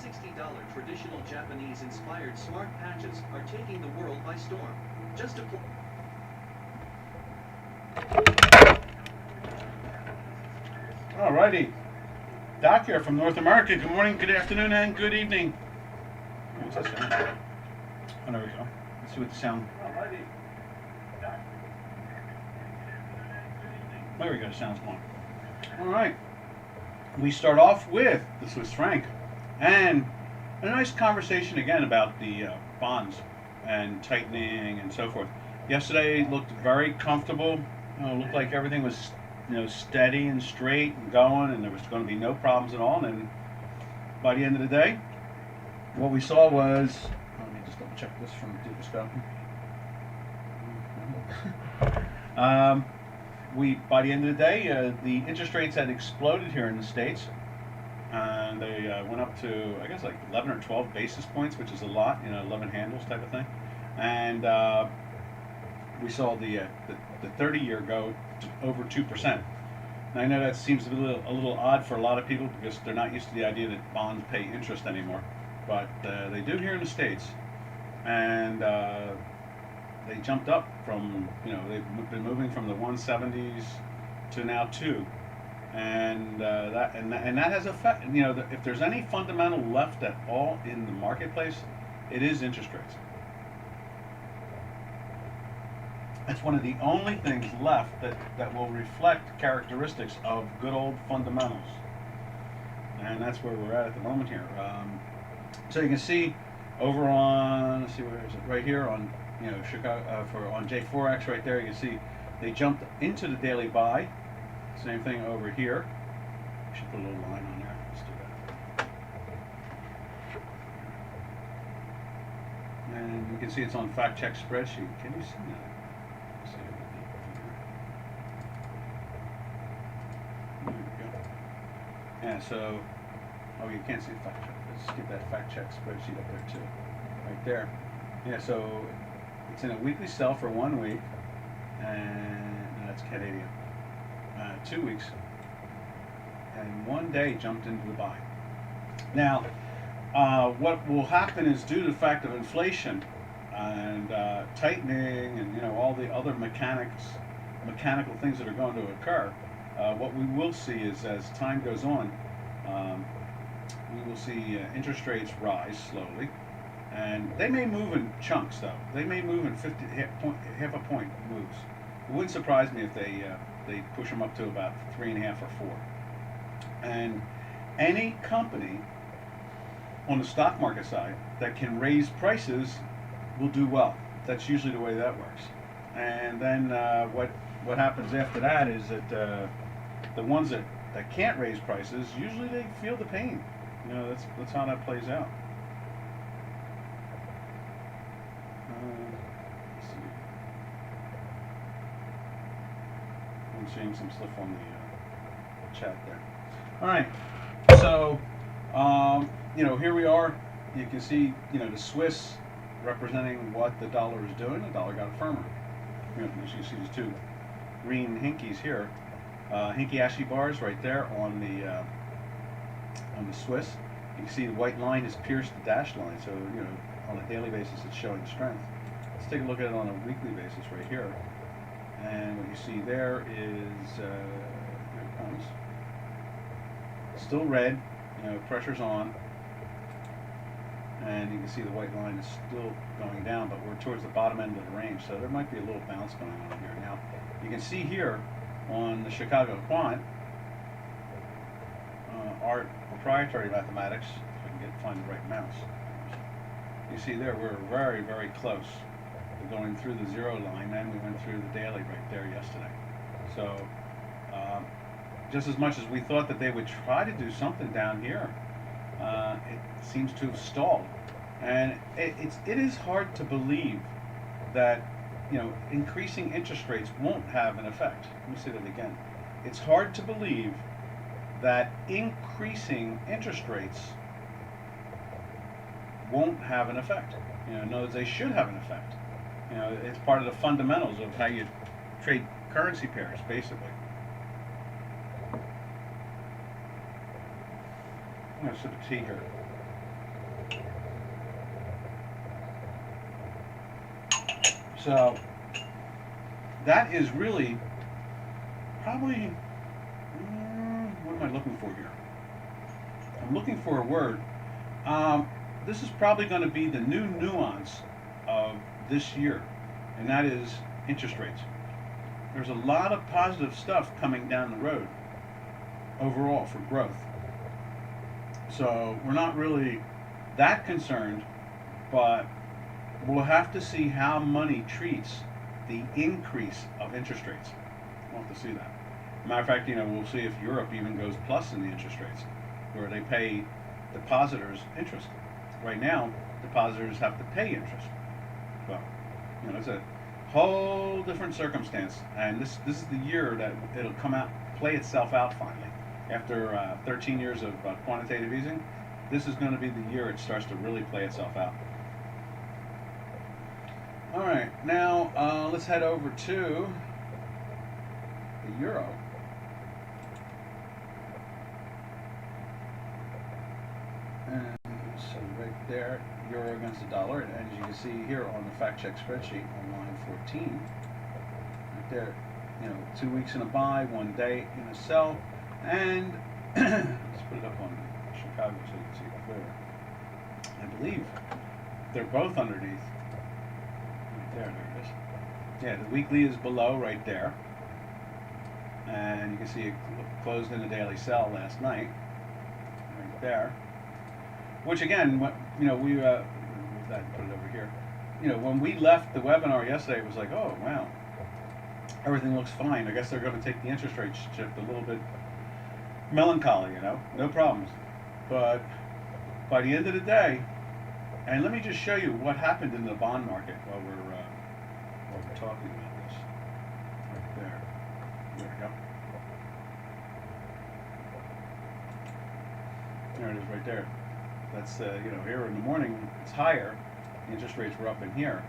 $60 traditional Japanese-inspired smart patches are taking the world by storm. Just a Alrighty, Doc here from North America. Good morning, good afternoon, and good evening. What's that sound? Oh, there we go. Let's see what the sound. Alrighty. There we go. Sounds going. All right. We start off with the Swiss franc, and a nice conversation again about the bonds and tightening and so forth. Yesterday looked very comfortable. Looked like everything was steady and straight and going, and there was going to be no problems at all. And then by the end of the day, what we saw was, let me just double check this from Dukascopy. By the end of the day, the interest rates had exploded here in the States, and they went up to, I guess, like 11 or 12 basis points, which is a lot, 11 handles type of thing. And we saw the 30-year go to over 2%. Now, I know that seems a little odd for a lot of people because they're not used to the idea that bonds pay interest anymore, but they do here in the States, and they jumped up from, they've been moving from the 170s to now 2, and that has effect. If there's any fundamental left at all in the marketplace, it is interest rates. That's one of the only things left that will reflect characteristics of good old fundamentals, and that's where we're at the moment here. So you can see over on, let's see, where is it? Right here on Chicago on J4X right there. You can see they jumped into the daily buy. Same thing over here. I should put a little line on there. Let's do that. And you can see it's on fact check spreadsheet. Can you see that? Let's see if we can. There we go. Yeah. So, oh, you can't see the fact check. Let's get that fact check spreadsheet up there too. Right there. Yeah. So it's in a weekly sell for 1 week, and that's Canadian. 2 weeks, and 1 day jumped into the buy. Now, what will happen is, due to the fact of inflation and tightening and all the other mechanical things that are going to occur, what we will see is, as time goes on, we will see interest rates rise slowly, and they may move in chunks, though. They may move in half a point moves. It wouldn't surprise me if they push them up to about 3.5 or 4. And any company on the stock market side that can raise prices will do well. That's usually the way that works. And then what happens after that is that the ones that can't raise prices, usually they feel the pain. That's how that plays out. Let's see. I'm seeing some stuff on the chat there. All right, so here we are. You can see the Swiss representing what the dollar is doing. The dollar got firmer. You can see these two green hinkies here, hinky ashy bars right there on the Swiss. You can see the white line has pierced the dashed line, so on a daily basis it's showing strength. Let's take a look at it on a weekly basis right here. And what you see there is, here it comes, still red, pressure's on, and you can see the white line is still going down, but we're towards the bottom end of the range, so there might be a little bounce going on here. Now, you can see here on the Chicago Quant, our proprietary mathematics, if I can find the right mouse, you see there we're very, very close. We're going through the zero line, and we went through the daily right there yesterday. So just as much as we thought that they would try to do something down here, it seems to have stalled. And it is hard to believe that increasing interest rates won't have an effect. Let me say that again. It's hard to believe that increasing interest rates won't have an effect. No, they should have an effect. It's part of the fundamentals of how you trade currency pairs, basically. I'm going to sip a tea here. So that is really probably, what am I looking for here? I'm looking for a word. This is probably going to be the new nuance of this year, and that is interest rates. There's a lot of positive stuff coming down the road overall for growth. So we're not really that concerned, but we'll have to see how money treats the increase of interest rates. We'll have to see that. Matter of fact, we'll see if Europe even goes plus in the interest rates, where they pay depositors interest. Right now, depositors have to pay interest. Well, it's a whole different circumstance, and this is the year that it'll come out, play itself out finally. After 13 years of quantitative easing, this is going to be the year it starts to really play itself out. All right, now let's head over to the euro. And so right there, euro against the dollar, and as you can see here on the fact check spreadsheet on line 14, right there, 2 weeks in a buy, 1 day in a sell, and let's put it up on Chicago so you can see it clearer. I believe they're both underneath. Right there it is. Yeah, the weekly is below right there, and you can see it closed in a daily sell last night, right there. Which again, we put it over here. When we left the webinar yesterday, it was like, oh wow, everything looks fine. I guess they're going to take the interest rate shift a little bit melancholy, no problems. But by the end of the day, and let me just show you what happened in the bond market while we're talking about this. Right there. There we go. There it is, right there. That's here in the morning it's higher. The interest rates were up in here,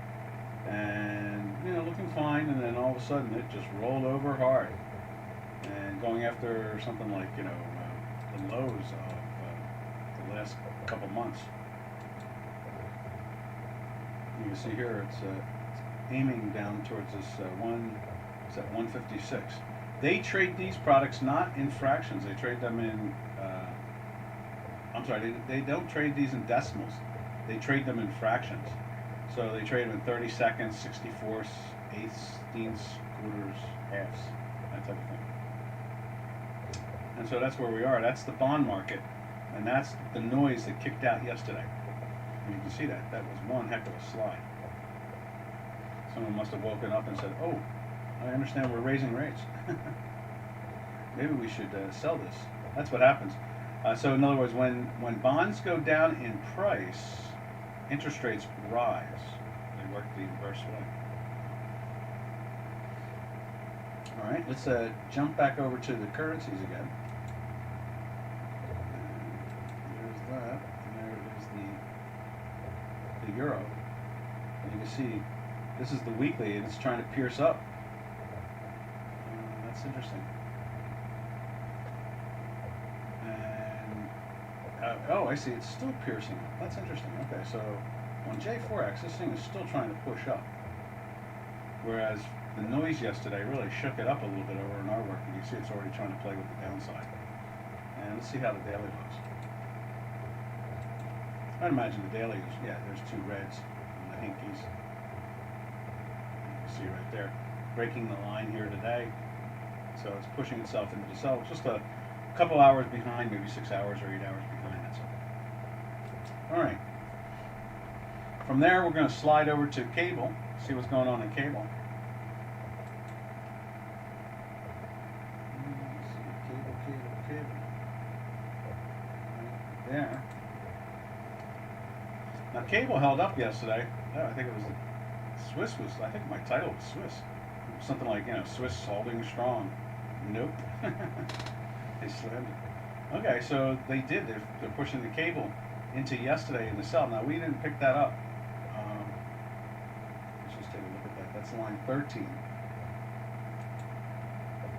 and looking fine, and then all of a sudden it just rolled over hard, and going after something like the lows of the last couple months. You can see here it's aiming down towards this 156. They trade these products not in fractions. They trade them in. I'm sorry, they don't trade these in decimals. They trade them in fractions. So they trade them in 30 seconds, 64ths, eighths, quarters, halves, that type of thing. And so that's where we are. That's the bond market, and that's the noise that kicked out yesterday. And you can see that. That was one heck of a slide. Someone must have woken up and said, oh, I understand we're raising rates. Maybe we should sell this. That's what happens. So in other words, when bonds go down in price, interest rates rise. They work the inverse way. All right, let's jump back over to the currencies again. And there's that, and there is the euro. And you can see this is the weekly, and it's trying to pierce up. That's interesting. Oh, I see. It's still piercing. That's interesting. Okay, so on J4X, this thing is still trying to push up. Whereas the noise yesterday really shook it up a little bit over in our work. And you see it's already trying to play with the downside. And let's see how the daily looks. I'd imagine the daily is, there's two reds on the hinkies. You can see right there. Breaking the line here today. So it's pushing itself into the sell. Just a couple hours behind, maybe 6 hours or 8 hours behind, that's all. All right. From there, we're going to slide over to cable, see what's going on in cable. Cable. Right there. Now, cable held up yesterday. Oh, I think it was I think my title was Swiss. Something like, Swiss holding strong. Nope. They slammed it. Okay, so they did. They're pushing the cable into yesterday in the sell. Now, we didn't pick that up. Let's just take a look at that. That's line 13.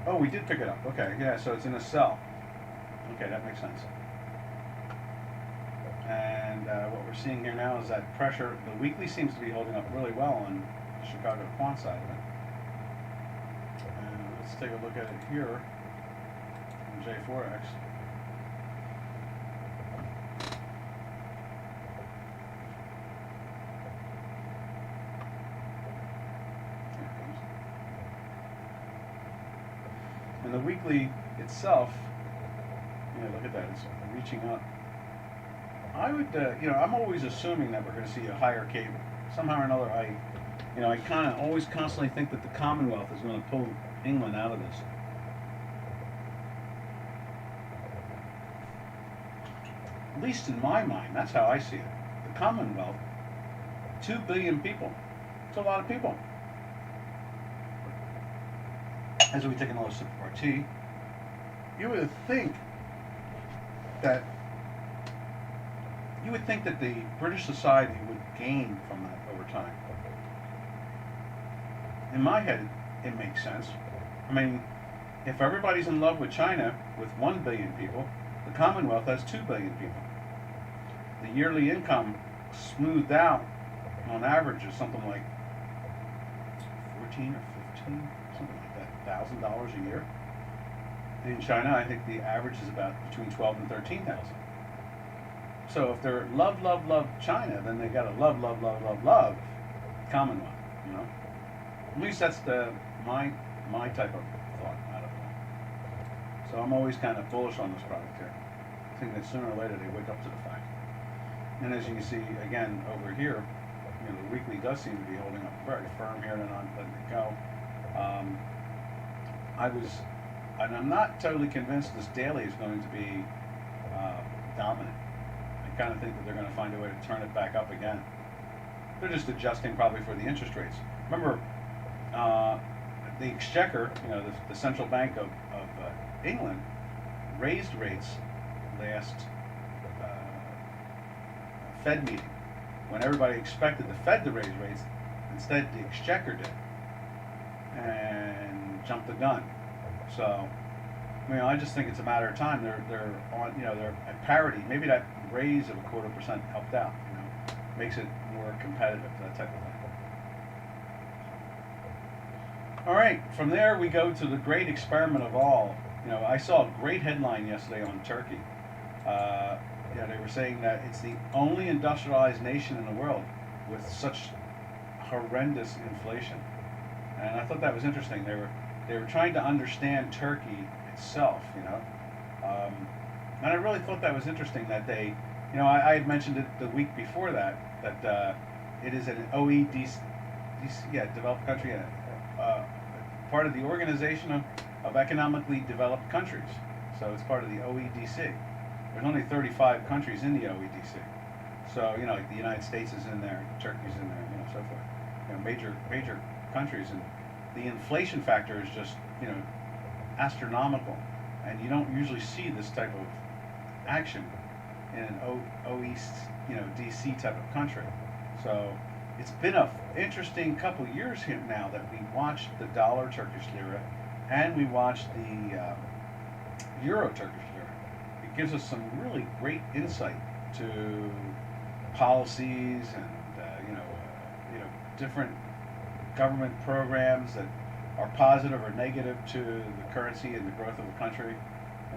Oh, we did pick it up. Okay, yeah, so it's in a sell. Okay, that makes sense. And what we're seeing here now is that pressure. The weekly seems to be holding up really well the Chicago quant side of it. And let's take a look at it here in J4X. And the weekly itself, look at that, it's reaching up. I would, I'm always assuming that we're going to see a higher cable. Somehow or another, I kind of always constantly think that the Commonwealth is going to pull England out of this. At least in my mind, that's how I see it. The Commonwealth, 2 billion people. It's a lot of people. As we take another sip of our tea, you would think that the British society would gain from that over time. In my head, it makes sense. I mean, if everybody's in love with China with 1 billion people, the Commonwealth has 2 billion people. The yearly income smoothed out on average is something like 14 or 15, something like that, $1,000 a year. In China, I think the average is about between 12 and 13,000. So if they're love China, then they gotta love Commonwealth. At least that's my type of thought out of it. So I'm always kind of bullish on this product here. I think that sooner or later they wake up to the fact. And as you can see again over here, the weekly does seem to be holding up very firm here and not letting it go. And I'm not totally convinced this daily is going to be dominant. I kind of think that they're going to find a way to turn it back up again. They're just adjusting probably for the interest rates. Remember, the Exchequer, the central bank of England, raised rates last Fed meeting. When everybody expected the Fed to raise rates, instead the Exchequer did, and jumped the gun. So, I just think it's a matter of time. They're on, they're at parity. Maybe that raise of 0.25% helped out. Makes it more competitive, that type of thing. All right, from there we go to the great experiment of all. I saw a great headline yesterday on Turkey. They were saying that it's the only industrialized nation in the world with such horrendous inflation, and I thought that was interesting. They were trying to understand Turkey itself, and I really thought that was interesting that they, I had mentioned it the week before that it is an OECD, developed country, part of the Organization of Economically Developed Countries. So it's part of the OECD. There's only 35 countries in the OECD. So, like the United States is in there, Turkey's in there, so forth. Major countries, and the inflation factor is just, astronomical. And you don't usually see this type of action in an OECD, type of country. So it's been an interesting couple of years here now that we watched the dollar Turkish lira and we watched the euro Turkish lira. It gives us some really great insight to policies and different government programs that are positive or negative to the currency and the growth of a country,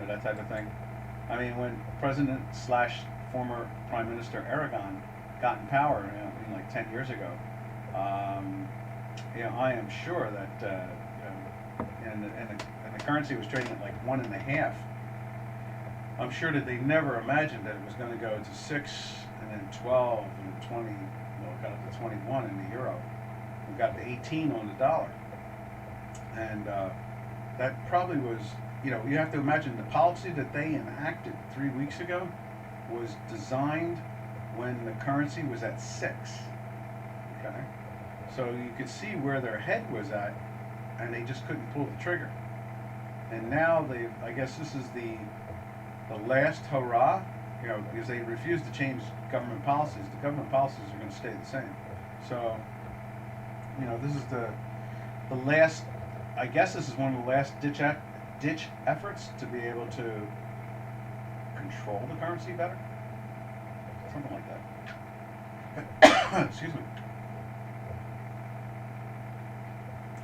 that type of thing. I mean, when President / former Prime Minister Erdogan got in power, like 10 years ago, I am sure that and the currency was trading at like 1.5. I'm sure that they never imagined that it was going to go to 6 and then 12 and then 20. Got up to 21 in the euro. We got to 18 on the dollar, and that probably was. You have to imagine the policy that they enacted 3 weeks ago was designed when the currency was at 6. Okay, so you could see where their head was at, and they just couldn't pull the trigger. And now I guess this is the last hurrah, because they refuse to change government policies. The government policies are going to stay the same. So, this is the last. I guess this is one of the last ditch efforts to be able to control the currency better. Something like that. Excuse me.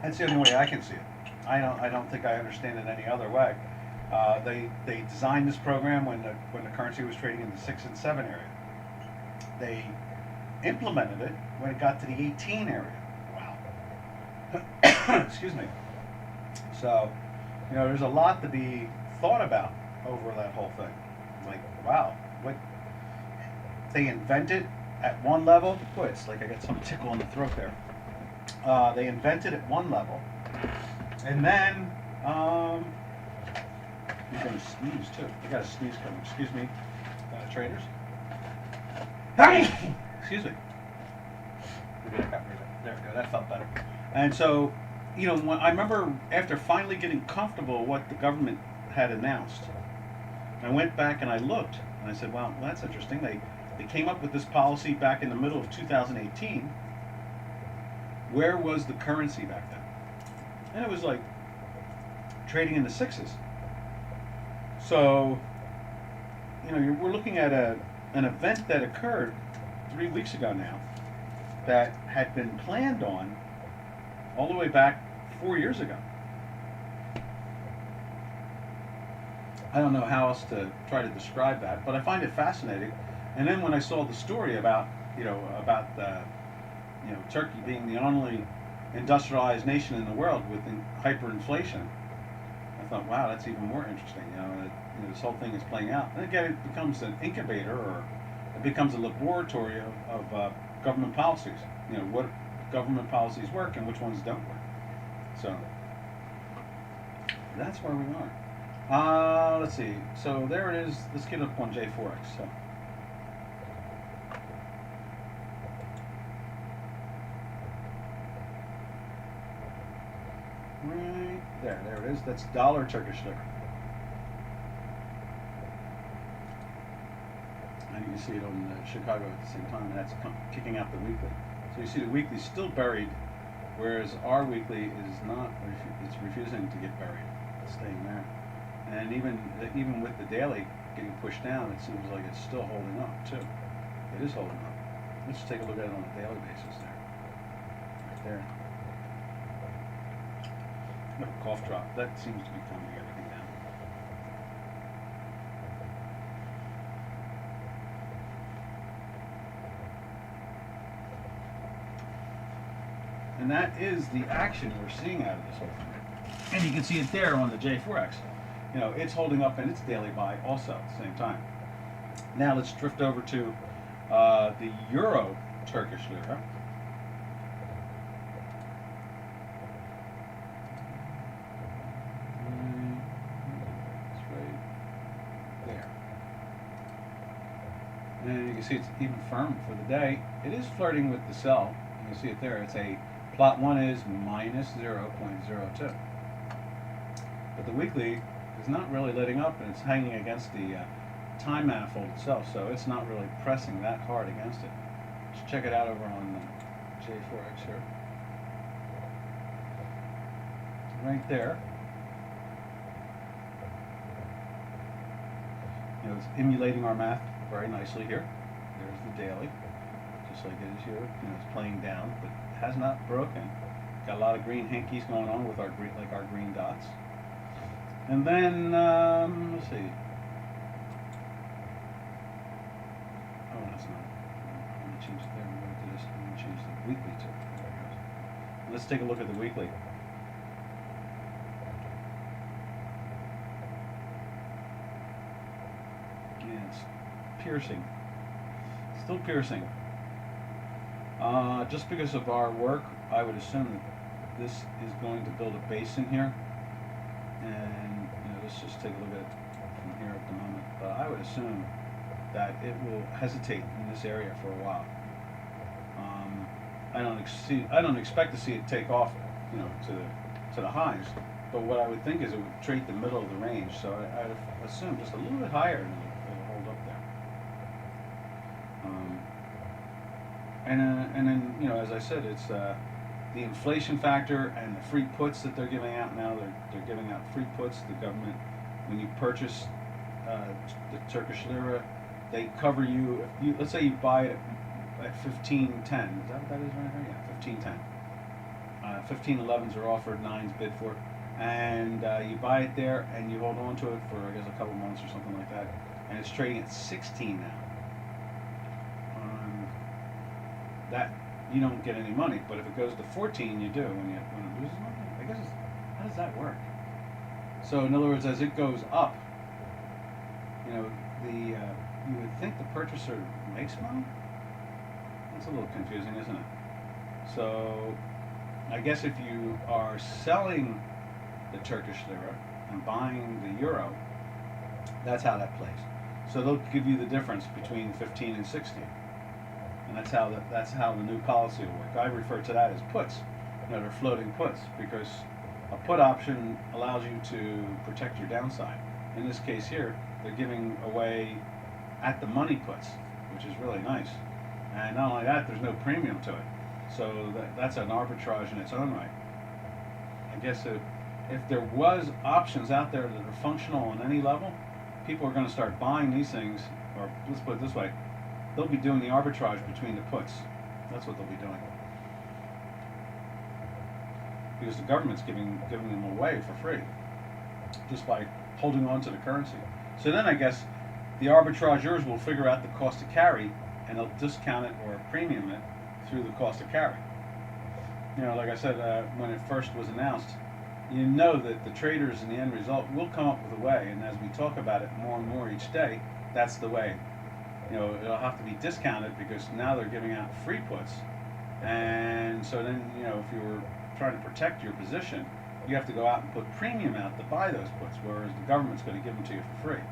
That's the only way I can see it. I don't think I understand it any other way. They designed this program when the currency was trading in the 6 and 7 area. They implemented it when it got to the 18 area. Wow. Excuse me. So, there's a lot to be thought about over that whole thing. Like, wow, what they invented at one level. Boy, it's like I got some tickle in the throat there. They invented at one level, and then you're gonna sneeze too. I got a sneeze coming. Excuse me, traders. Excuse me. Maybe I got rid of it. There we go. That felt better. And so, when I remember after finally getting comfortable with what the government had announced, I went back and I looked, and I said, well, that's interesting. They came up with this policy back in the middle of 2018. Where was the currency back then? And it was like trading in the 6s. So, we're looking at an event that occurred 3 weeks ago now that had been planned on all the way back 4 years ago. I don't know how else to try to describe that, but I find it fascinating. And then when I saw the story about Turkey being the only industrialized nation in the world with hyperinflation, I thought, wow, that's even more interesting. This whole thing is playing out. And again, it becomes an incubator, or it becomes a laboratory of government policies. What government policies work and which ones don't work. So that's where we are. Let's see. So there it is. Let's get up on J4X. So. Right there it is. That's dollar Turkish lira. And you can see it on Chicago at the same time, and that's kicking out the weekly. So you see the weekly still buried, whereas our weekly is not. It's refusing to get buried. It's staying there. And even with the daily getting pushed down, it seems like it's still holding up too. It is holding up. Let's take a look at it on a daily basis there. Right there. Look, cough drop. That seems to be calming everything down. And that is the action we're seeing out of this whole thing. And you can see it there on the J4X. It's holding up in its daily buy also at the same time. Now let's drift over to the Euro Turkish lira. It's right there. And you can see it's even firm for the day. It is flirting with the sell. You can see it there. It's plot 1 is minus 0.02. But the weekly is not really letting up, and it's hanging against the time manifold itself, so it's not really pressing that hard against it. Let's check it out over on J4X here. Right there. It's emulating our math very nicely here. There's the daily, just like it is here. It's playing down, but it has not broken. Got a lot of green hankies going on with our green dots. And then, let's see. Oh, that's not. I'm going to change it there. I'm going to do this. I'm going to change the weekly to it. There it goes. Let's take a look at the weekly. Yeah, it's piercing. Still piercing. Just because of our work, I would assume that this is going to build a base in here. And let's just take a look at it from here at the moment. But I would assume that it will hesitate in this area for a while. I don't expect to see it take off, to the highs. But what I would think is it would trade the middle of the range. So I'd assume just a little bit higher, and it'll hold up there. And then as I said, it's the inflation factor and the free puts that they're giving out now. They're giving out free puts. The government, when you purchase the Turkish lira, they cover you. Let's say you buy it at 15.10. Is that what that is right here? Yeah, 15.10. 1511s are offered, 9s bid for, and you buy it there and you hold on to it for I guess a couple months or something like that, and it's trading at 16 now. That you don't get any money, but if it goes to 14, you do when it loses money. I guess how does that work? So in other words, as it goes up, you know, you would think the purchaser makes money. That's a little confusing, isn't it? So I guess if you are selling the Turkish lira and buying the euro, that's how that plays. So they'll give you the difference between 15 and 16. And that's how the new policy will work. I refer to that as puts. You know, they're floating puts because a put option allows you to protect your downside. In this case here, they're giving away at the money puts, which is really nice. And not only that, there's no premium to it. So that's an arbitrage in its own right. I guess if there was options out there that are functional on any level, people are going to start buying these things, or let's put it this way, they'll be doing the arbitrage between the puts. That's what they'll be doing. Because the government's giving them away for free, just by holding on to the currency. So then I guess the arbitrageurs will figure out the cost to carry, and they'll discount it or premium it through the cost of carry. You know, like I said, when it first was announced, you know that the traders in the end result will come up with a way, and as we talk about it more and more each day, that's the way. You know, it'll have to be discounted because now they're giving out free puts, and so then, you know, if you were trying to protect your position, you have to go out and put premium out to buy those puts, whereas the government's going to give them to you for free.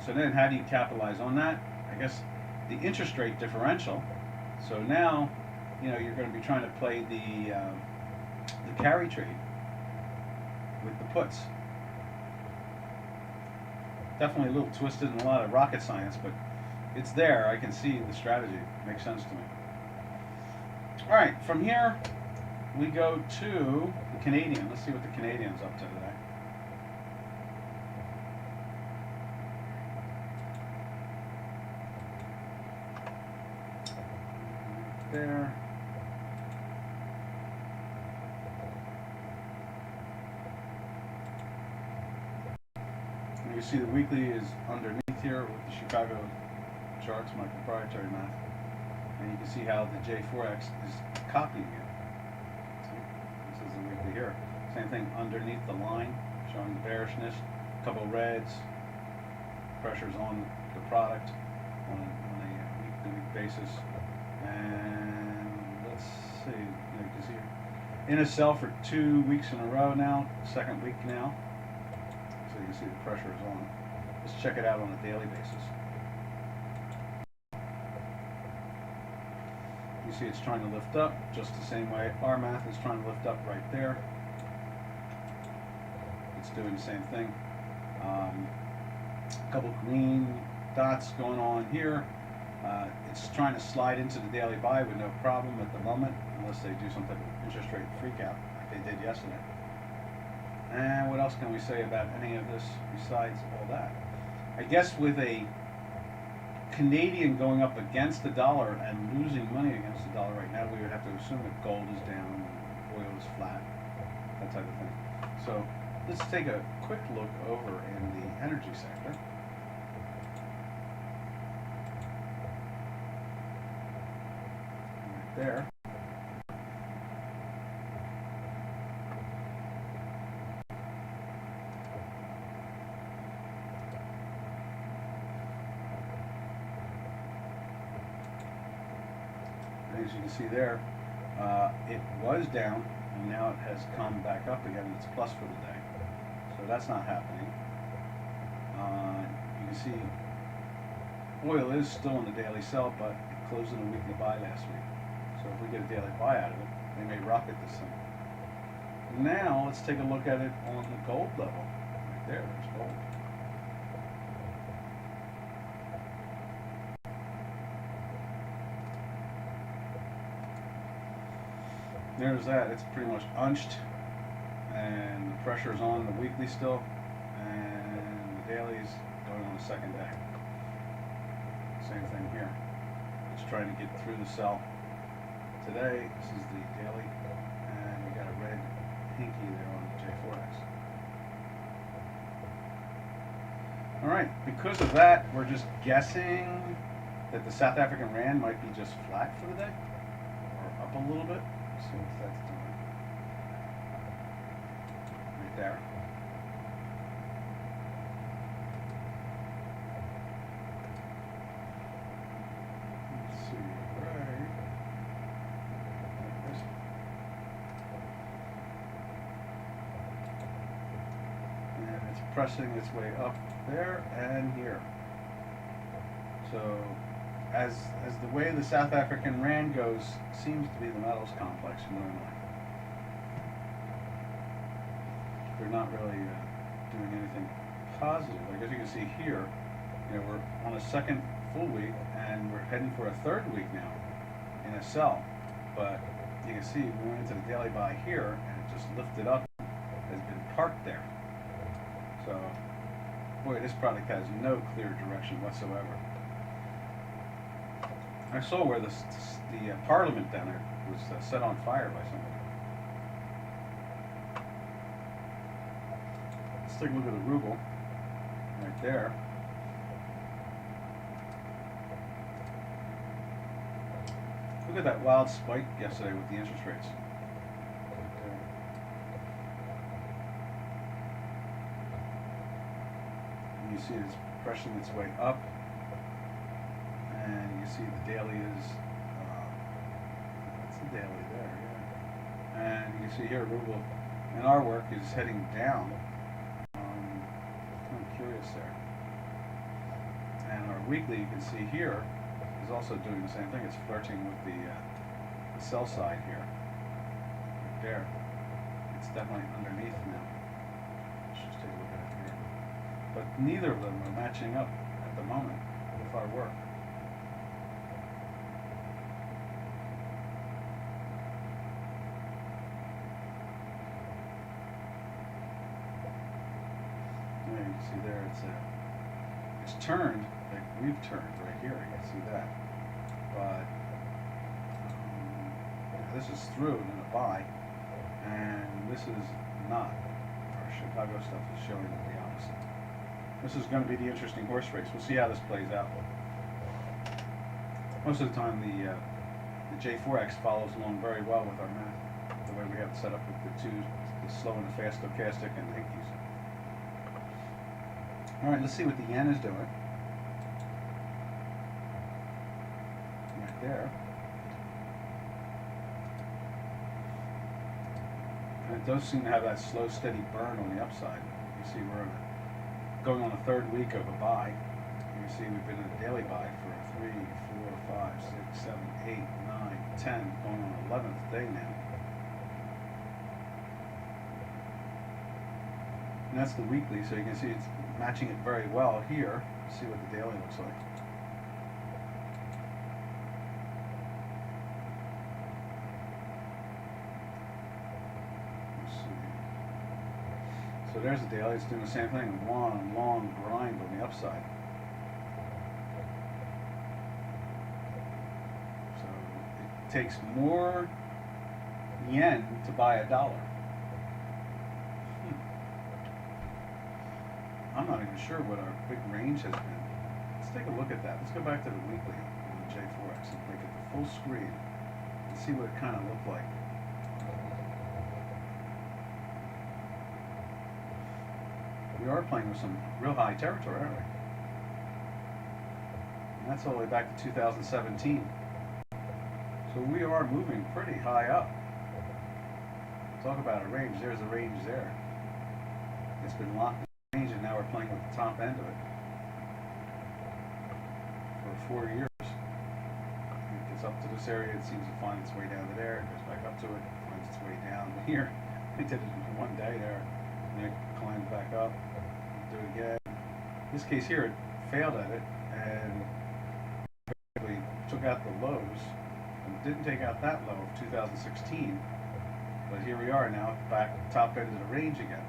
So then how do you capitalize on that? I guess the interest rate differential. So now, you know, you're going to be trying to play the carry trade with the puts. Definitely a little twisted and a lot of rocket science, but it's there. I can see the strategy. It makes sense to me. All right, from here we go to the Canadian. Let's see what the Canadian's up to today. There. And you see the weekly is underneath here with the Chicago charts, my proprietary math. And you can see how the J4X is copying it. See? This is the weekly here. Same thing underneath the line, showing the bearishness. A couple reds. Pressures on the product on a week-to-week basis. And let's see, you can see here. In a sell for 2 weeks in a row now, second week now. So you can see the pressure is on. Let's check it out on a daily basis. You see it's trying to lift up just the same way our math is trying to lift up right there. It's doing the same thing. A couple green dots going on here. It's trying to slide into the daily buy with no problem at the moment, unless they do some type of interest rate freakout like they did yesterday. And what else can we say about any of this besides all that? I guess with a Canadian going up against the dollar and losing money against the dollar right now, we would have to assume that gold is down and oil is flat, that type of thing. So let's take a quick look over in the energy sector. Right there. As you can see there, it was down and now it has come back up again. It's plus for the day, so that's not happening. You can see oil is still in the daily sell, but it closed in a weekly buy last week. So if we get a daily buy out of it, they may rocket this thing. Now let's take a look at it on the gold level. Right there, there's gold. There's that. It's pretty much unched, and the pressure is on the weekly still, and the daily is going on the second day. Same thing here. It's trying to get through the sell today. This is the daily, and we got a red hinky there on the J4X. All right, because of that, we're just guessing that the South African Rand might be just flat for the day, or up a little bit. Let's see what that's doing. Right there. Let's see, right. Like this. And it's pressing its way up there and here. So as the way the South African Rand goes seems to be the metals complex normally. They're not really doing anything positive. Like as you can see here, you know, we're on a second full week and we're heading for a third week now in a sell. But you can see we went into the daily buy here and it just lifted up, has been parked there. So boy, this product has no clear direction whatsoever. I saw where the parliament down there was set on fire by somebody. Let's take a look at the ruble right there. Look at that wild spike yesterday with the interest rates. You see it's pressing its way up, and you see the daily is, that's the daily there, yeah. And you can see here ruble in our work is heading down. I'm curious there. And our weekly, you can see here, is also doing the same thing. It's flirting with the sell side here. Right there. It's definitely underneath now. Let's just take a look at it here. But neither of them are matching up at the moment with our work. Yeah, you can see there it's turned like we've turned right here. You can see that. But this is through and then a buy, and this is not. Our Chicago stuff is showing the opposite. This is going to be the interesting horse race. We'll see how this plays out. Most of the time, the J4X follows along very well with our math, the way we have it set up with the slow and the fast stochastic and the hinkies. All right, let's see what the yen is doing. Right there. And it does seem to have that slow, steady burn on the upside. You see we're going on a third week of a buy. You see we've been in a daily buy for 3, 4, 5, 6, 7, 8, 9, 10, going on the 11th day now. And that's the weekly, so you can see it's matching it very well here. See what the daily looks like. Let's see. So there's the daily. It's doing the same thing. One long grind on the upside. So it takes more yen to buy a dollar. I'm not even sure what our big range has been. Let's take a look at that. Let's go back to the weekly on the J4X and make it the full screen and see what it kind of looked like. We are playing with some real high territory, aren't we? And that's all the way back to 2017. So we are moving pretty high up. Talk about a range. There's a range there. It's been locked. And now we're playing with the top end of it for 4 years. It gets up to this area, it seems to find its way down to there, it goes back up to it, finds its way down here. It did it in one day there, and then it climbs back up, do it again. In this case here, it failed at it, and basically took out the lows, and didn't take out that low of 2016, but here we are now, back top end of the range again.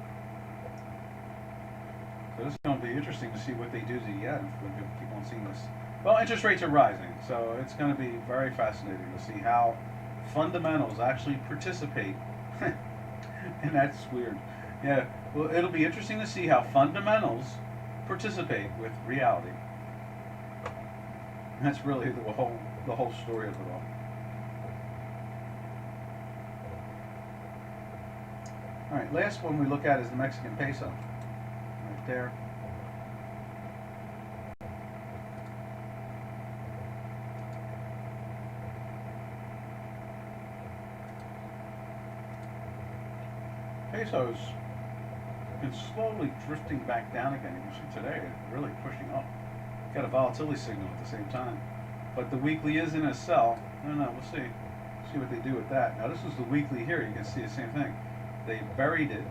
So this is going to be interesting to see what they do to the yen if we keep on seeing this. Well, interest rates are rising, so it's going to be very fascinating to see how fundamentals actually participate. And that's weird. Yeah, well, it'll be interesting to see how fundamentals participate with reality. And that's really the whole story of it all. All right, last one we look at is the Mexican peso, right there. Peso's been slowly drifting back down again. You see today, it's really pushing up. Got a volatility signal at the same time. But the weekly is in a sell. I don't know, we'll see. See what they do with that. Now this is the weekly here. You can see the same thing. They buried it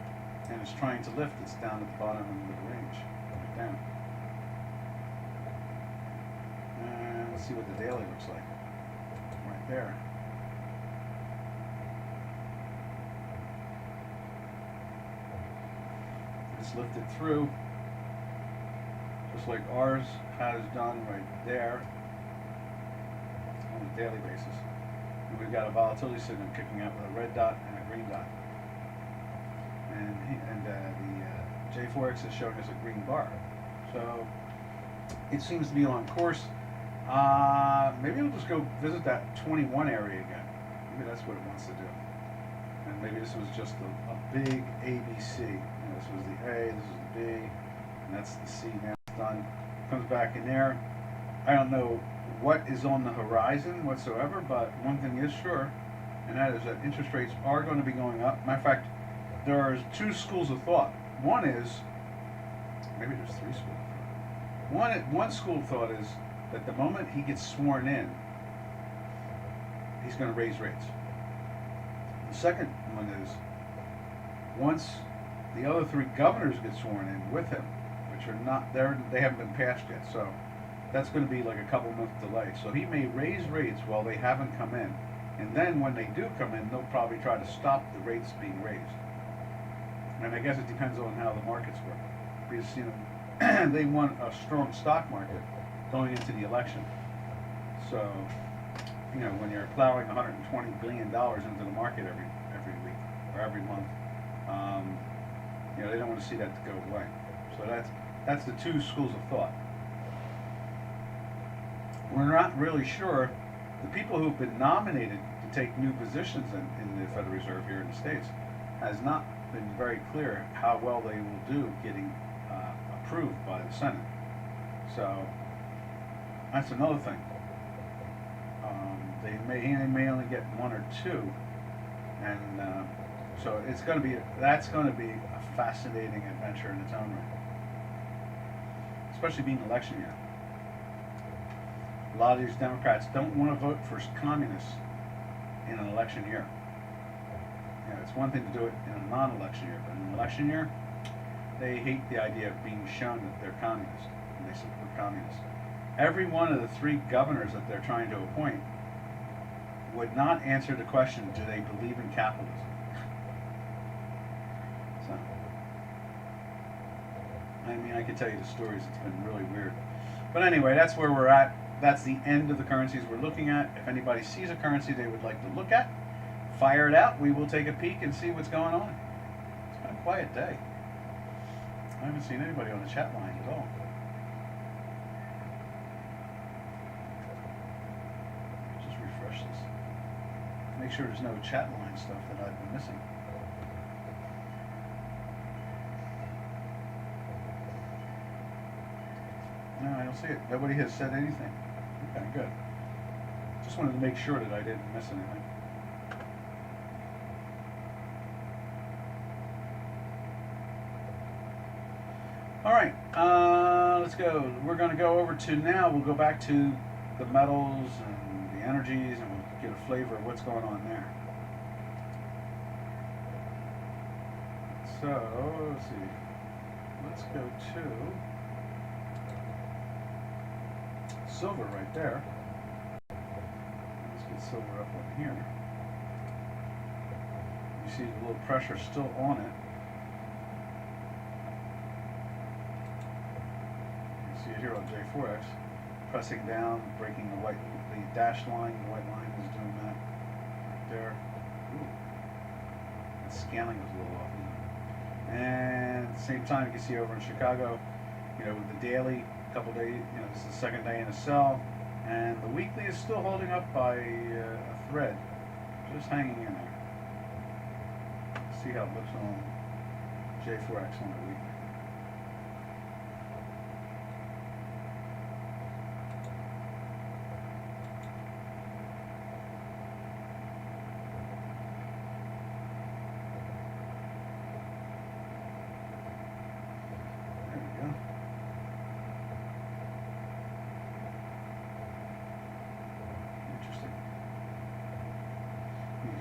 and it's trying to lift. It's down at the bottom of the range. Right down. And let's see what the daily looks like. Right there. It's lifted through, just like ours has done right there on a daily basis. And we've got a volatility signal kicking out with a red dot and a green dot. And the J4X is showing us a green bar. So it seems to be on course. Maybe we'll just go visit that 21 area again. Maybe that's what it wants to do. And maybe this was just a big ABC. You know, this was the A, this is the B, and that's the C. Now it's done. Comes back in there. I don't know what is on the horizon whatsoever, but one thing is sure, and that is that interest rates are going to be going up. Matter of fact, there are two schools of thought. One is, maybe there's three schools of thought. One school of thought is that the moment he gets sworn in, he's going to raise rates. The second one is, once the other three governors get sworn in with him, which are not there, they haven't been passed yet, so that's going to be like a couple month delay. So he may raise rates while they haven't come in, and then when they do come in, they'll probably try to stop the rates being raised. And I guess it depends on how the markets work, because you know they want a strong stock market going into the election. So you know, when you're plowing $120 billion into the market every week or every month, you know, they don't want to see that to go away. So that's the two schools of thought. We're not really sure. The people who've been nominated to take new positions in the Federal Reserve here in the States has not been very clear how well they will do getting approved by the Senate. So that's another thing. They may only get one or two, and so that's going to be a fascinating adventure in its own right, especially being election year. A lot of these Democrats don't want to vote for communists in an election year. You know, it's one thing to do it in a non-election year, but in an election year, they hate the idea of being shown that they're communist and they support communists. Every one of the three governors that they're trying to appoint would not answer the question, do they believe in capitalism? So, I mean, I could tell you the stories, it's been really weird. But anyway, that's where we're at. That's the end of the currencies we're looking at. If anybody sees a currency they would like to look at, fire it out. We will take a peek and see what's going on. It's been a quiet day. I haven't seen anybody on the chat line at all. Just refresh this. Make sure there's no chat line stuff that I've been missing. No, I don't see it. Nobody has said anything. Okay, good. Just wanted to make sure that I didn't miss anything. All right, let's go. We're going to go over to now. We'll go back to the metals and the energies, and we'll get a flavor of what's going on there. So, let's see. Let's go to silver right there. Let's get silver up on here. You see the little pressure still on it. You see it here on J4X, pressing down, breaking the dashed line. The white line is doing that. right there. Ooh. The scaling was a little off. And at the same time, you can see over in Chicago, you know, with the daily, couple days, you know, this is the second day in a sell, and the weekly is still holding up by a thread, just hanging in there. See how it looks on J4X on the weekly.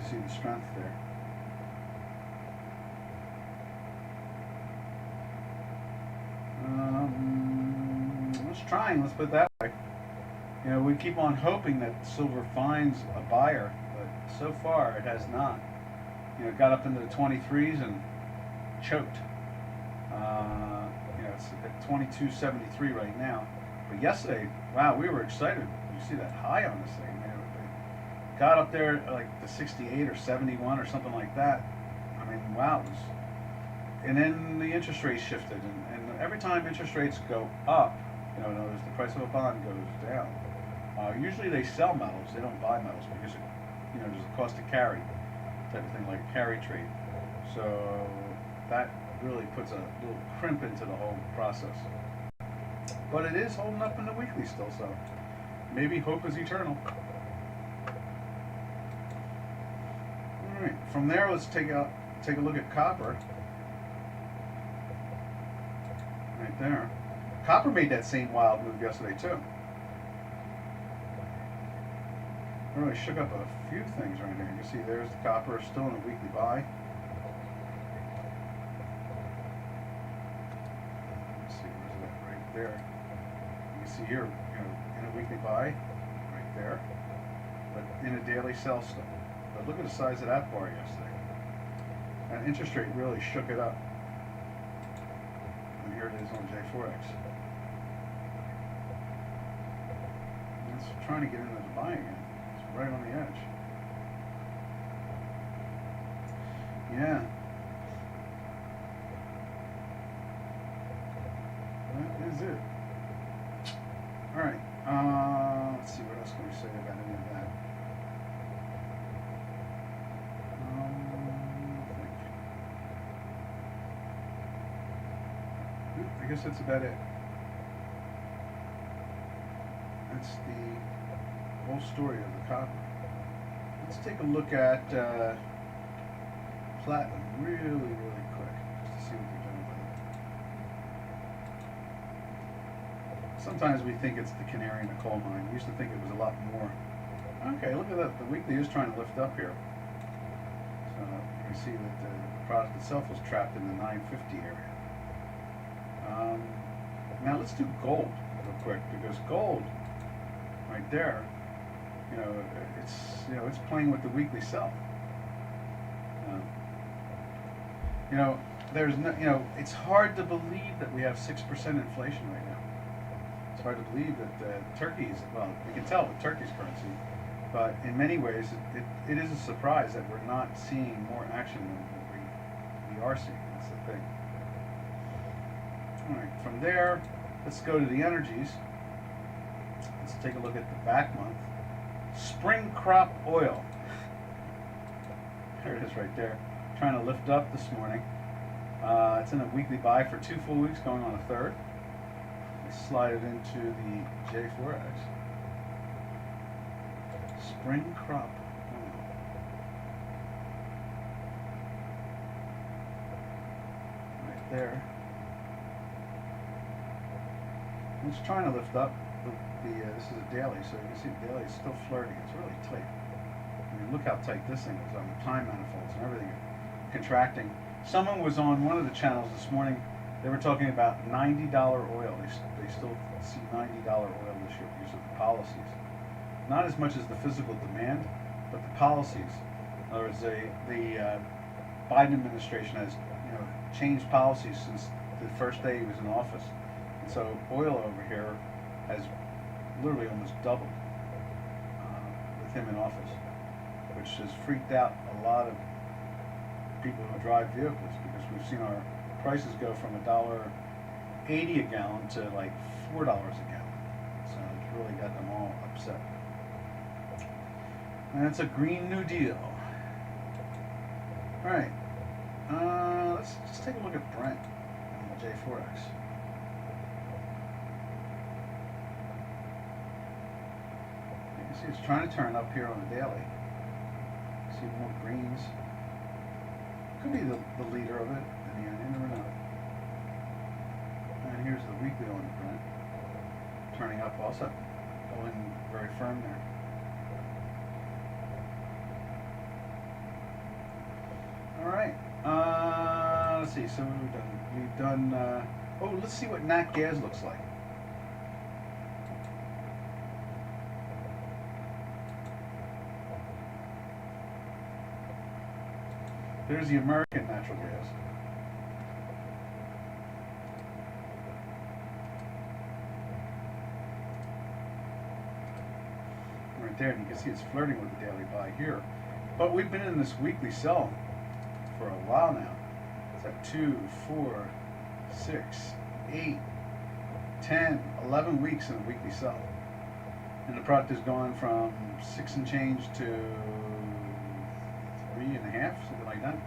See the strength there. Let's try, let's put it that way. You know, we keep on hoping that silver finds a buyer, but so far it has not. You know, it got up into the 23s and choked. You know, it's at 22.73 right now. But yesterday, wow, we were excited. You see that high on this thing. Got up there like the 68 or 71 or something like that. I mean, wow. It was, and then the interest rates shifted, and every time interest rates go up, you know, in other words, the price of a bond goes down. Usually they sell metals, they don't buy metals because, you know, there's a cost to carry type of thing, like a carry trade. So that really puts a little crimp into the whole process. But it is holding up in the weekly still, so maybe hope is eternal. From there, let's take a look at copper. Right there. Copper made that same wild move yesterday too. Really shook up a few things right here. You can see there's the copper still in a weekly buy. Let's see, where's that? Right there. You can see here, you know, in a weekly buy, right there, but in a daily sell still. But look at the size of that bar yesterday. That interest rate really shook it up. And here it is on J4X. It's trying to get into the buy again. It's right on the edge. Yeah. That is it. Alright. Let's see, what else can we say about any of that? I guess that's about it. That's the whole story of the copper. Let's take a look at platinum really quick, just to see what they're doing with it. Sometimes we think it's the canary in the coal mine. We used to think it was a lot more. Okay, look at that. The weekly is trying to lift up here. So you can see that the product itself was trapped in the 950 area. Now let's do gold real quick, because gold, right there, you know, it's playing with the weekly sell. You know, there's no, you know, it's hard to believe that we have 6% inflation right now. It's hard to believe that Turkey's, well, we can tell with Turkey's currency, but in many ways it is a surprise that we're not seeing more action than what we are seeing. That's the thing. All right, from there, let's go to the energies. Let's take a look at the back month. Spring crop oil. There it is right there. Trying to lift up this morning. It's in a weekly buy for 2 full weeks, going on a third. Let's slide it into the J4X. Spring crop oil. Right there. It's trying to lift up. This is a daily, so you can see the daily is still flirting. It's really tight. I mean, look how tight this thing is on the time manifolds and everything contracting. Someone was on one of the channels this morning. They were talking about $90 oil. They still see $90 oil this year because of the policies. Not as much as the physical demand, but the policies. In other words, the Biden administration has, you know, changed policies since the first day he was in office. And so oil over here has literally almost doubled with him in office, which has freaked out a lot of people who drive vehicles, because we've seen our prices go from $1.80 a gallon to like $4 a gallon. So it's really got them all upset. And it's a Green New Deal. All right, let's just take a look at Brent and the J4X. You can see it's trying to turn up here on the daily. See more greens. Could be the leader of it in the end, you never know. And here's the weekly on the Brent, turning up also, holding very firm there. All right, let's see, so we've done, oh, let's see what nat gas looks like. There's the American natural gas. Right there, and you can see it's flirting with the daily buy here. But we've been in this weekly sell for a while now. It's like 2, 4, 6, 8, 10, 11 weeks in a weekly sell. And the product has gone from 6 and change to 3.5, something like that.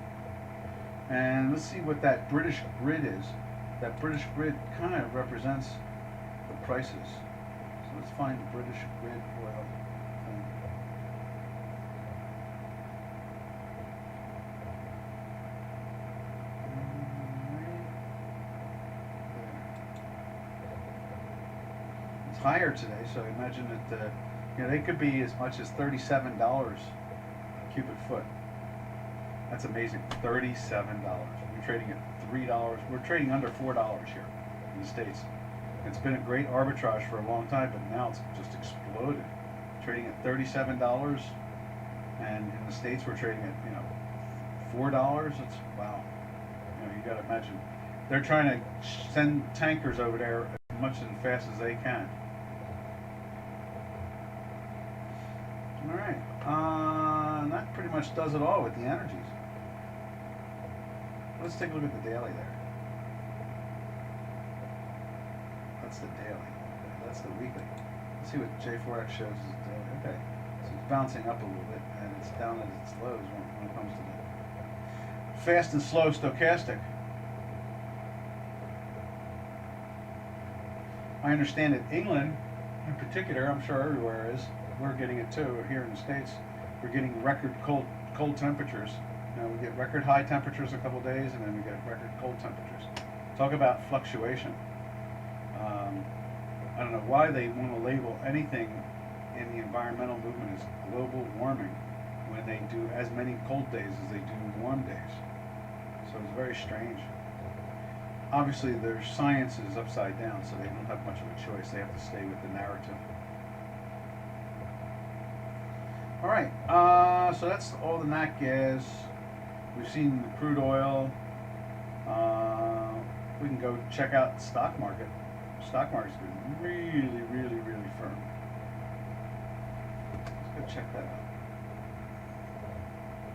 And let's see what that British grid is. That British grid kind of represents the prices. So let's find the British grid oil thing. It's higher today, so I imagine that they could be as much as $37 a cubic foot. That's amazing. $37. We're trading at $3. We're trading under $4 here in the States. It's been a great arbitrage for a long time, but now it's just exploded. Trading at $37, and in the States we're trading at $4. It's wow. You got to imagine. They're trying to send tankers over there as much and fast as they can. All right. And that pretty much does it all with the energies. Let's take a look at the daily there. That's the daily. That's the weekly. Let's see what J4X shows as the daily. Okay. So it's bouncing up a little bit, and it's down at its lows when it comes to the fast and slow stochastic. I understand that England, in particular, I'm sure everywhere is, we're getting it too here in the States. We're getting record cold temperatures. We get record high temperatures a couple days, and then we get record cold temperatures. Talk about fluctuation. I don't know why they want to label anything in the environmental movement as global warming when they do as many cold days as they do warm days. So it's very strange. Obviously, their science is upside down, so they don't have much of a choice. They have to stay with the narrative. All right, so that's all the nat gas. We've seen the crude oil. We can go check out the stock market. The stock market's been really, really, really firm. Let's go check that out.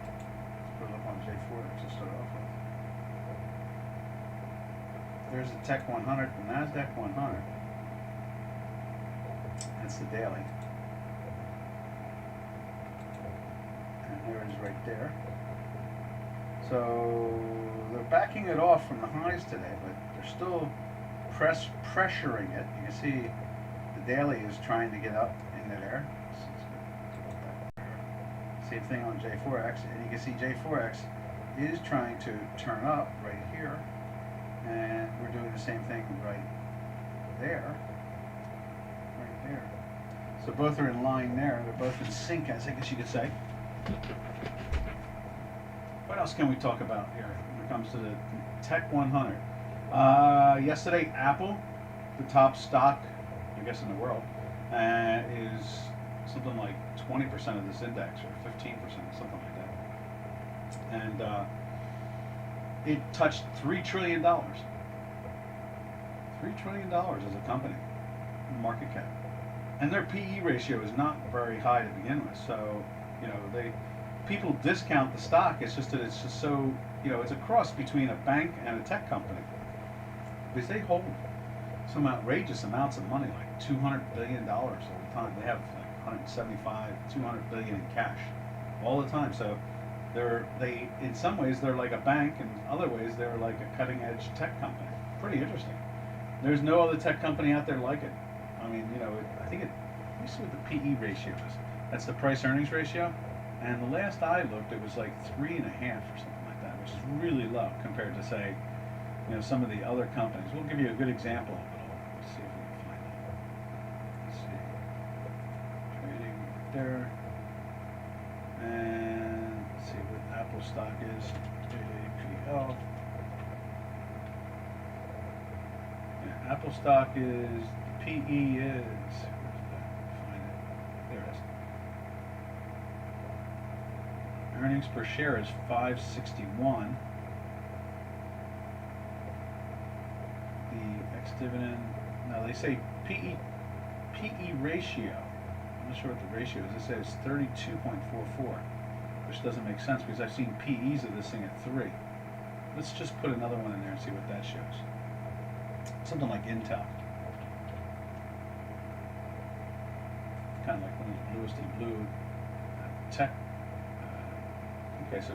Let's put it up on J4 to start off with. There's the Tech 100, the NASDAQ 100. That's the daily. And there it is right there. So they're backing it off from the highs today, but they're still pressuring it. You can see the daily is trying to get up into there. Same thing on J4X, and you can see J4X is trying to turn up right here, and we're doing the same thing right there, right there. So both are in line there. They're both in sync, I guess you could say. What else can we talk about here when it comes to the Tech 100? Yesterday, Apple, the top stock, I guess, in the world, is something like 20% of this index, or 15%, something like that. And it touched $3 trillion. $3 trillion as a company, market cap. And their PE ratio is not very high to begin with, so, people discount the stock. It's just that it's just so, it's a cross between a bank and a tech company. Because they hold some outrageous amounts of money, like $200 billion all the time. They have like 175, 200 billion in cash all the time. So they in some ways they're like a bank, and other ways they're like a cutting edge tech company. Pretty interesting. There's no other tech company out there like it. I mean, I think let me see what the PE ratio is. That's the price earnings ratio. And the last I looked, it was like 3.5 or something like that, which is really low compared to, say, some of the other companies. We'll give you a good example of it all. Let's see if we can find it. Let's see. Trading right there. And let's see what Apple stock is. APL. Yeah, Apple stock is, the PE is, where's that? Find it. There it is. Earnings per share is 561. The ex-dividend, now they say PE ratio. I'm not sure what the ratio is. It says 32.44, which doesn't make sense because I've seen PEs of this thing at 3. Let's just put another one in there and see what that shows. Something like Intel. Kind of like one of the bluest of the blue. Tech. Okay, so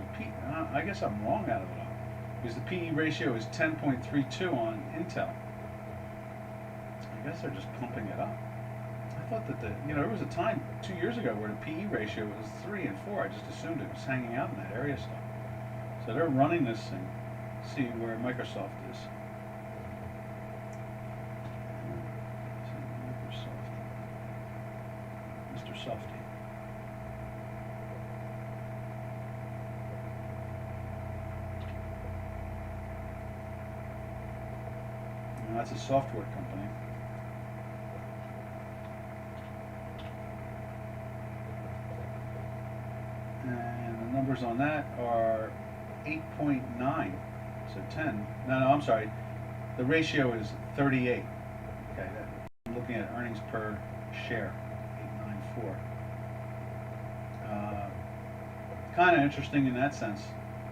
I guess I'm wrong out of it all. Because the PE ratio is 10.32 on Intel. I guess they're just pumping it up. I thought that there was a time 2 years ago where the PE ratio was 3 and 4. I just assumed it was hanging out in that area still. So they're running this thing. See where Microsoft is. Mr. Softy. And that's a software company. And the numbers on that are 8.9, so 10. No, I'm sorry. The ratio is 38. Okay, I'm looking at earnings per share, 894. Kind of interesting in that sense,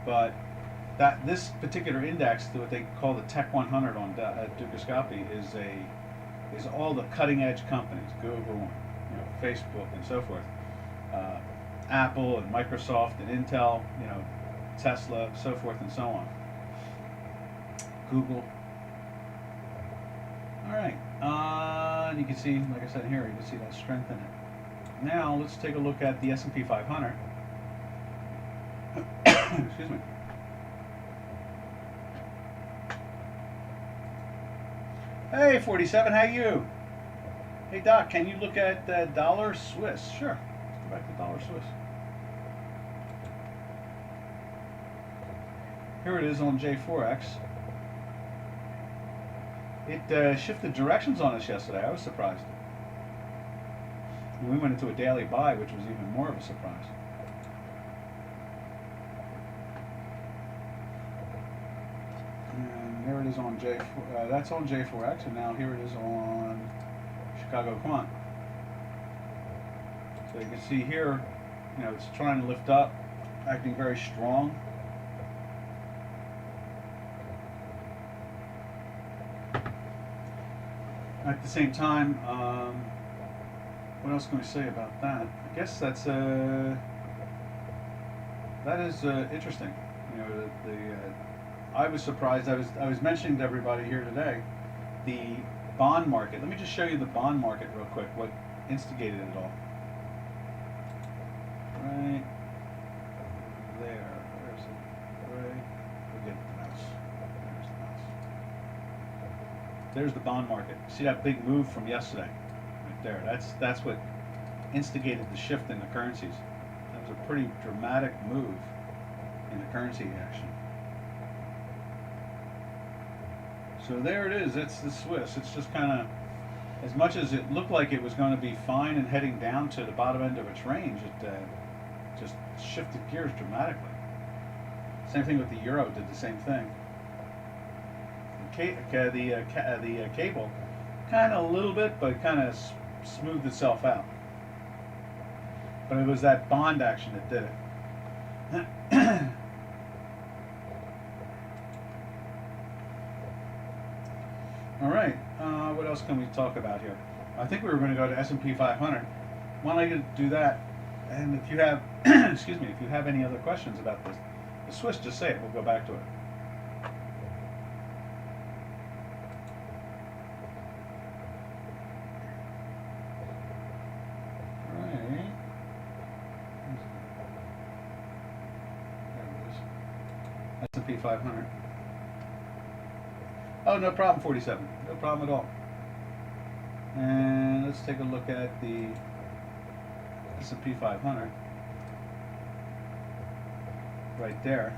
but this particular index, what they call the Tech 100 on Dukascopy, is all the cutting edge companies, Google, Facebook, and so forth. Apple and Microsoft and Intel, Tesla, so forth and so on. Google. All right, and you can see, like I said here, you can see that strength in it. Now let's take a look at the S&P 500. Excuse me. Hey, 47, how you? Hey, Doc, can you look at dollar Swiss? Sure. Let's go back to dollar Swiss. Here it is on J4X. It shifted directions on us yesterday. I was surprised. And we went into a daily buy, which was even more of a surprise. And there it is on J4. That's on J4X, and now here it is on Chicago Quant. So you can see here, it's trying to lift up, acting very strong. At the same time, what else can we say about that? I guess that is interesting. I was surprised. I was mentioning to everybody here today the bond market. Let me just show you the bond market real quick. What instigated it all? Right there. Where's it? Right. Forget the mouse. There's the mouse. There's the bond market. See that big move from yesterday? Right there. That's what instigated the shift in the currencies. That was a pretty dramatic move in the currency action. So there it is. It's the Swiss. It's just kind of, as much as it looked like it was going to be fine and heading down to the bottom end of its range, it just shifted gears dramatically. Same thing with the euro. Did the same thing. The cable, kind of a little bit, but kind of smoothed itself out. But it was that bond action that did it. All right. What else can we talk about here? I think we were going to go to S&P 500. Why don't I do that? And if you have, excuse me, if you have any other questions about this, the Swiss, just say it. We'll go back to it. Right. There it is. S&P 500. Oh, no problem, 47. No problem at all. And let's take a look at the S&P 500 right there.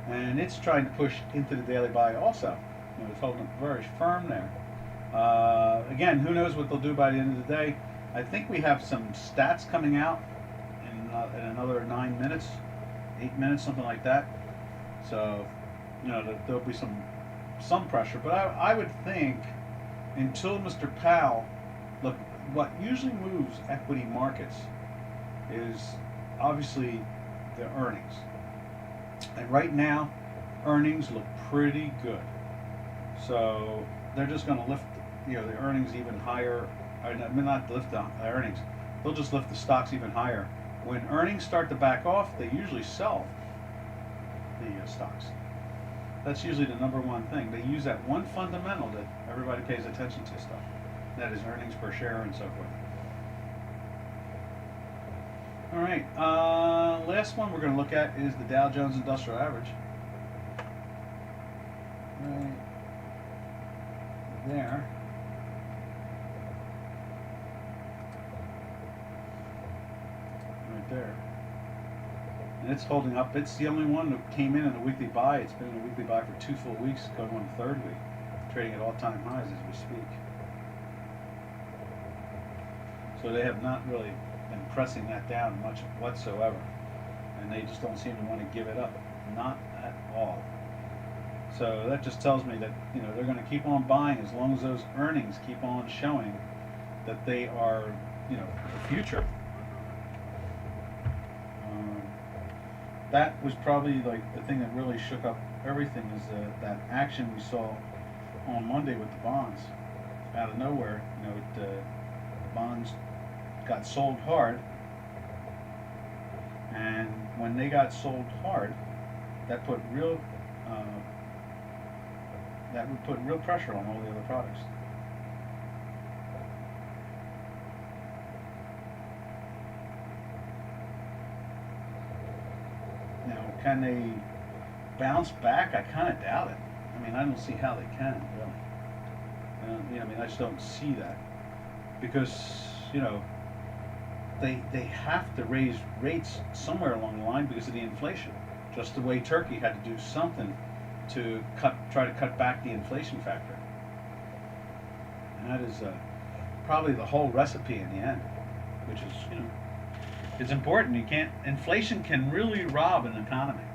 And it's trying to push into the daily buy also. You know, it's holding very firm there. Again, who knows what they'll do by the end of the day. I think we have some stats coming out in another 9 minutes, 8 minutes, something like that. So, you know, there'll be some pressure. But I would think until Mr. Powell, look, what usually moves equity markets is obviously the earnings. And right now, earnings look pretty good. So they're just going to lift, you know, the earnings even higher. I mean, not lift the earnings. They'll just lift the stocks even higher. When earnings start to back off, they usually sell the stocks. That's usually the number one thing. They use that one fundamental that everybody pays attention to stuff. That is earnings per share and so forth. All right, last one we're going to look at is the Dow Jones Industrial Average. Right there. Right there. And it's holding up. It's the only one that came in a weekly buy. It's been in a weekly buy for 2 full weeks, going on the 3rd week, trading at all-time highs as we speak. So they have not really been pressing that down much whatsoever, and they just don't seem to want to give it up, not at all. So that just tells me that, you know, they're going to keep on buying as long as those earnings keep on showing that they are, you know, the future. That was probably like the thing that really shook up everything, is that action we saw on Monday with the bonds. Out of nowhere, you know, the bonds got sold hard, and when they got sold hard, that put real would put real pressure on all the other products. Now, can they bounce back? I kind of doubt it. I mean, I don't see how they can, really. You know, I mean, I just don't see that, because, you know, they have to raise rates somewhere along the line because of the inflation. Just the way Turkey had to do something to try to cut back the inflation factor. And that is probably the whole recipe in the end, which is, you know, it's important. You can't, inflation can really rob an economy.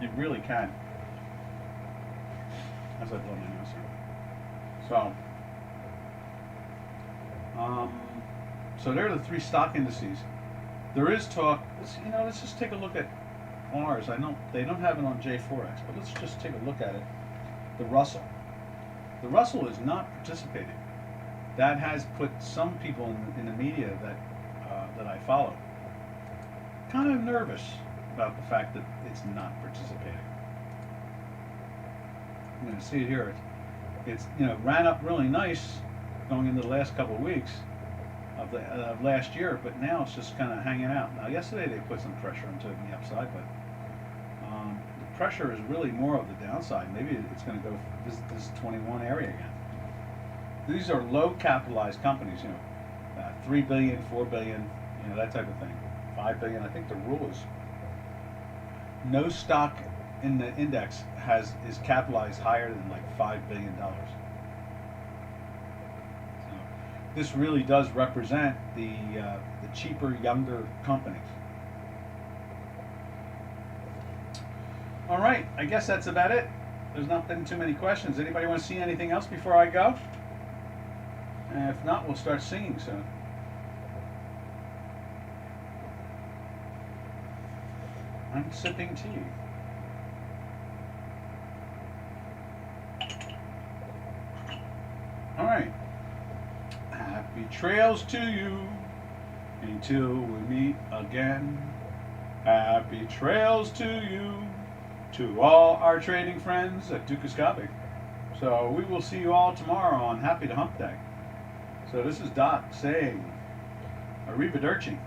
It really can. As I blow my nose here. So there are the 3 stock indices. There is talk. You know, let's just take a look at ours. I know they don't have it on J4X, but let's just take a look at it. The Russell. The Russell is not participating. That has put some people in the media that I follow kind of nervous about the fact that it's not participating. You know, see it here. It's you know, ran up really nice going into the last couple of weeks of last year, but now it's just kind of hanging out. Now, yesterday they put some pressure into it on the upside, but the pressure is really more of the downside. Maybe it's going to go visit this 21 area again. These are low capitalized companies, you know, 3 billion, 4 billion, you know, that type of thing. 5 billion. I think the rule is no stock in the index is capitalized higher than like $5 billion. So this really does represent the cheaper, younger companies. All right, I guess that's about it. there's not been too many questions. Anybody want to see anything else before I go? And if not, we'll start singing soon. I'm sipping tea. All right. Happy trails to you until we meet again. Happy trails to you, to all our trading friends at Dukascopy. So we will see you all tomorrow on Happy to Hump Day. So this is Doc saying, arrivederci.